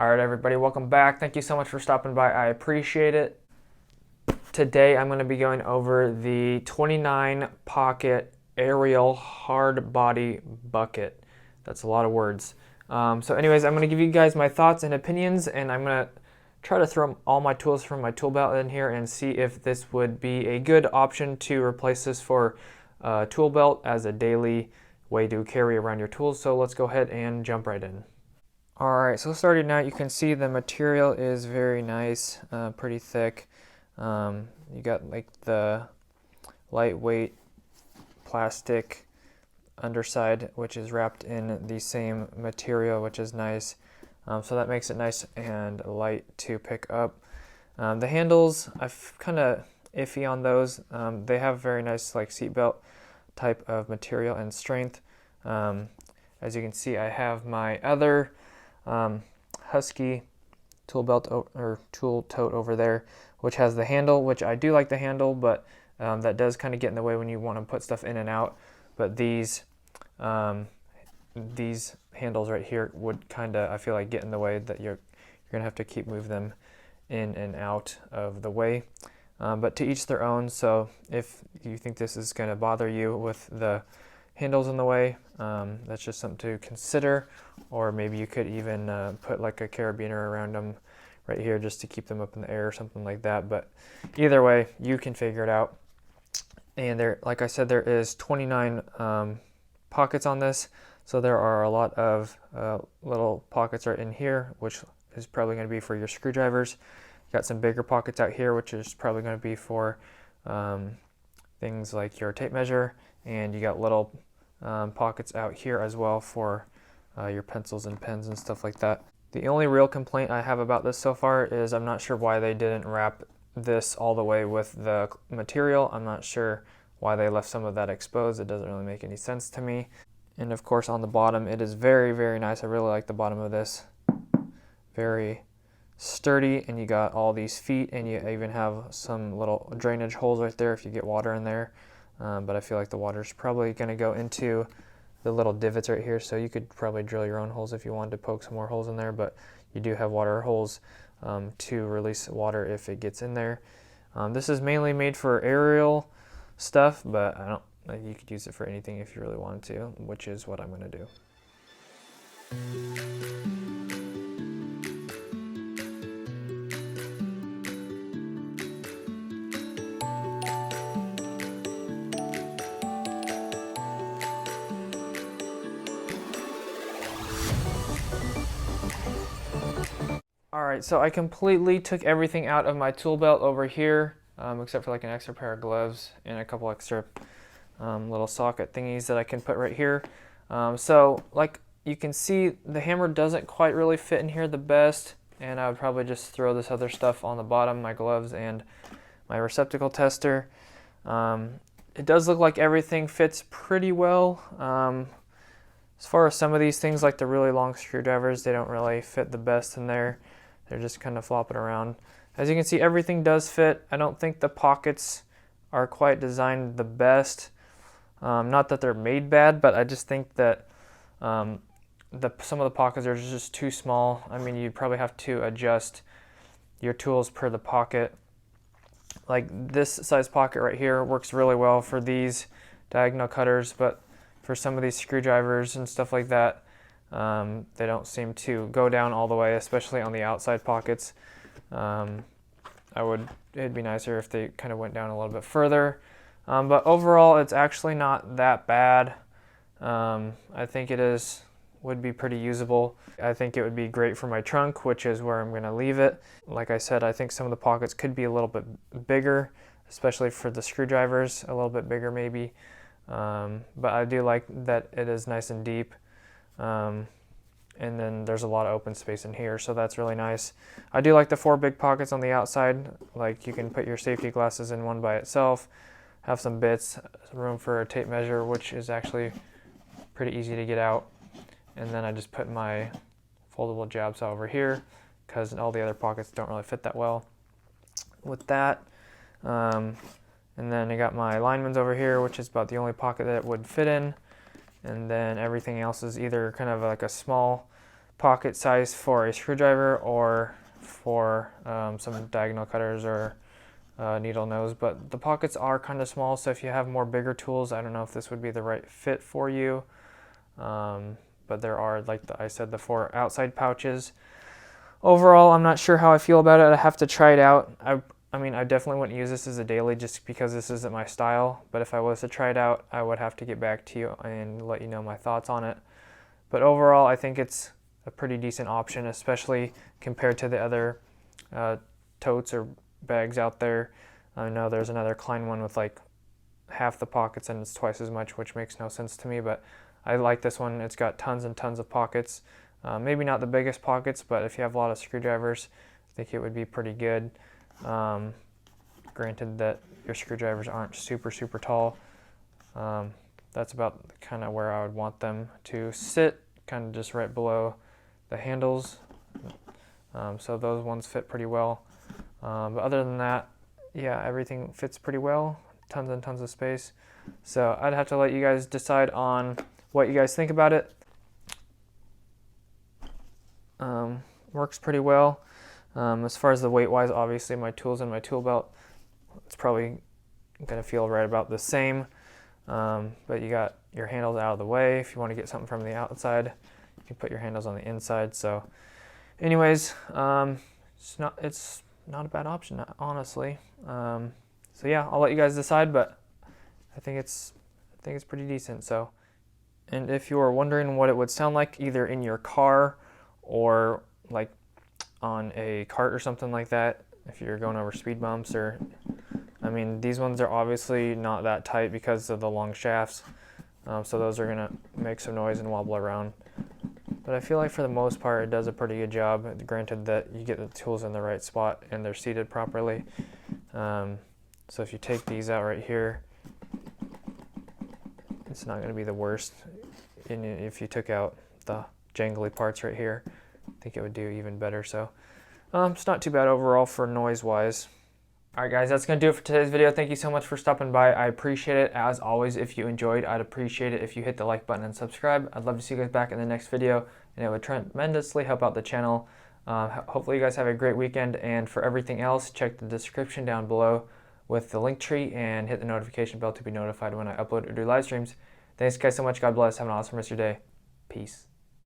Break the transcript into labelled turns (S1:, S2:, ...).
S1: All right, everybody, welcome back. Thank you so much for stopping by. I appreciate it. Today, I'm going to be going over the 29 pocket aerial hard body bucket. That's a lot of words. So anyways, I'm going to give you guys my thoughts and opinions, and I'm going to try to throw all my tools from my tool belt in here and see if this would be a good option to replace this for a tool belt as a daily way to carry around your tools. So let's go ahead and jump right in. Alright, so starting out, you can see the material is very nice, pretty thick. You got like the lightweight plastic underside, which is wrapped in the same material, which is nice. So that makes it nice and light to pick up. The handles, I'm kind of iffy on those. They have very nice like seatbelt type of material and strength. As you can see, I have my other Husky tool belt or tool tote over there, which has the handle, which I do like the handle, but that does kind of get in the way when you want to put stuff in and out. But these handles right here would kind of, I feel like, get in the way, that you're gonna have to keep moving them in and out of the way. But to each their own. So if you think this is going to bother you with the handles in the way, that's just something to consider. Or maybe you could even put like a carabiner around them right here just to keep them up in the air or something like that. But either way, you can figure it out. And there, like I said, there is 29 pockets on this. So there are a lot of little pockets right in here, which is probably going to be for your screwdrivers. Got some bigger pockets out here, which is probably going to be for things like your tape measure. And you got little pockets out here as well for your pencils and pens and stuff like that. The only real complaint I have about this so far is I'm not sure why they didn't wrap this all the way with the material. I'm not sure why they left some of that exposed. It doesn't really make any sense to me. And of course on the bottom, it is very, very nice. I really like the bottom of this. Very sturdy, and you got all these feet, and you even have some little drainage holes right there if you get water in there. But I feel like the water is probably going to go into the little divots right here, so you could probably drill your own holes if you wanted to poke some more holes in there, but you do have water holes to release water if it gets in there. This is mainly made for aerial stuff, but you could use it for anything if you really wanted to, which is what I'm going to do. Alright, so I completely took everything out of my tool belt over here, except for like an extra pair of gloves and a couple extra little socket thingies that I can put right here. So like you can see, the hammer doesn't quite really fit in here the best, and I would probably just throw this other stuff on the bottom, my gloves and my receptacle tester. It does look like everything fits pretty well. As far as some of these things, like the really long screwdrivers, they don't really fit the best in there. They're just kind of flopping around. As you can see, everything does fit. I don't think the pockets are quite designed the best. Not that they're made bad, but I just think that some of the pockets are just too small. I mean, you'd probably have to adjust your tools per the pocket. Like this size pocket right here works really well for these diagonal cutters, but for some of these screwdrivers and stuff like that, they don't seem to go down all the way, especially on the outside pockets. It'd be nicer if they kind of went down a little bit further. But overall, it's actually not that bad. I think would be pretty usable. I think it would be great for my trunk, which is where I'm going to leave it. Like I said, I think some of the pockets could be a little bit bigger, especially for the screwdrivers, a little bit bigger maybe. But I do like that it is nice and deep. And then there's a lot of open space in here, so that's really nice. I do like the 4 big pockets on the outside. Like you can put your safety glasses in one by itself, have some bits, room for a tape measure, which is actually pretty easy to get out. And then I just put my foldable jab saw over here because all the other pockets don't really fit that well with that. And then I got my lineman's over here, which is about the only pocket that it would fit in. And then everything else is either kind of like a small pocket size for a screwdriver or for some diagonal cutters or needle nose, but the pockets are kind of small, so if you have more bigger tools, I don't know if this would be the right fit for you. But there are, like I said, the 4 outside pouches. Overall, I'm not sure how I feel about it. I have to try it out. I mean, I definitely wouldn't use this as a daily just because this isn't my style, but if I was to try it out, I would have to get back to you and let you know my thoughts on it. But overall, I think it's a pretty decent option, especially compared to the other totes or bags out there. I know there's another Klein one with like half the pockets and it's twice as much, which makes no sense to me, but I like this one. It's got tons and tons of pockets. Maybe not the biggest pockets, but if you have a lot of screwdrivers, I think it would be pretty good. Granted that your screwdrivers aren't super tall. That's about kind of where I would want them to sit, kind of just right below the handles. So those ones fit pretty well. But other than that, yeah, everything fits pretty well. Tons and tons of space. So I'd have to let you guys decide on what you guys think about it. Works pretty well. As far as the weight wise, obviously my tools in my tool belt, it's probably gonna feel right about the same. But you got your handles out of the way. If you want to get something from the outside, you can put your handles on the inside. So anyways, it's not a bad option, honestly. So yeah, I'll let you guys decide, but I think it's pretty decent. So, and if you are wondering what it would sound like either in your car or like on a cart or something like that, if you're going over speed bumps, or I mean, these ones are obviously not that tight because of the long shafts, so those are gonna make some noise and wobble around. But I feel like for the most part it does a pretty good job, granted that you get the tools in the right spot and they're seated properly. So if you take these out right here, it's not going to be the worst. And if you took out the jangly parts right here, I think it would do even better. So it's not too bad overall for noise wise. Alright guys, that's going to do it for today's video. Thank you so much for stopping by. I appreciate it. As always, if you enjoyed, I'd appreciate it if you hit the like button and subscribe. I'd love to see you guys back in the next video, and it would tremendously help out the channel. Hopefully you guys have a great weekend, and for everything else, check the description down below with the link tree and hit the notification bell to be notified when I upload or do live streams. Thanks guys so much. God bless. Have an awesome rest of your day. Peace.